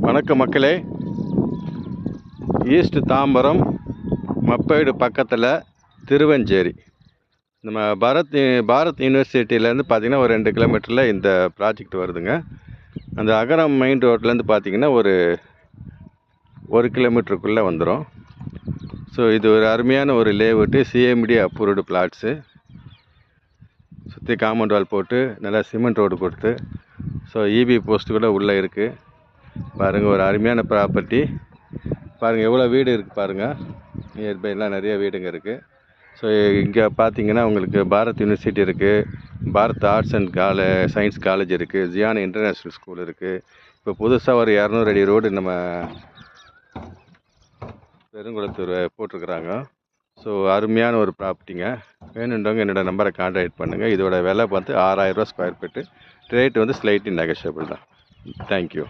வணக்கம் மக்களே. ஈஸ்ட் தாம்பரம் மப்பேடு பக்கத்தில் திருவஞ்சேரி. நம்ம பாரத் யூனிவர்சிட்டியிலேருந்து பார்த்திங்கன்னா ஒரு 2 கிலோமீட்டரில் இந்த ப்ராஜெக்ட் வருதுங்க. அந்த அகரம் மெயின் ரோட்லேருந்து பார்த்திங்கன்னா ஒரு 1 கிலோமீட்டருக்குள்ளே வந்துடும். ஸோ இது ஒரு அருமையான ஒரு லேஅவுட்டு, சிஎம்டி அப்ரூவ்டு பிளாட்ஸு. சுற்றி காம்பவுண்ட் வால் போட்டு நல்லா சிமெண்ட் ரோடு கொடுத்து, ஸோ இபி போஸ்ட் கூட உள்ளே இருக்குது. பாருங்கள், ஒரு அருமையான ப்ராப்பர்ட்டி. பாருங்கள் எவ்வளோ வீடு இருக்குது பாருங்கள். நியர்பைலாம் நிறைய வீடுங்க இருக்குது. ஸோ இங்கே பார்த்தீங்கன்னா உங்களுக்கு பாரத் யூனிவர்சிட்டி இருக்குது, Bharat arts and science college இருக்குது, ஜியான் இன்டர்நேஷ்னல் ஸ்கூல் இருக்குது. இப்போ புதுசாக ஒரு 200 அடி ரோடு நம்ம பெருங்குளத்தூர் போட்டிருக்குறாங்க. ஸோ அருமையான ஒரு ப்ராப்பர்ட்டிங்க. வேணுன்றவங்க என்னோடய நம்பரை கான்டாக்ட் பண்ணுங்கள். இதோட விலை பார்த்து 6000 ரூபா ஸ்கொயர் ஃபீட்டு. ரேட்டு வந்து ஸ்லைட்லி நெகஷியபிள் தான். தேங்க்யூ.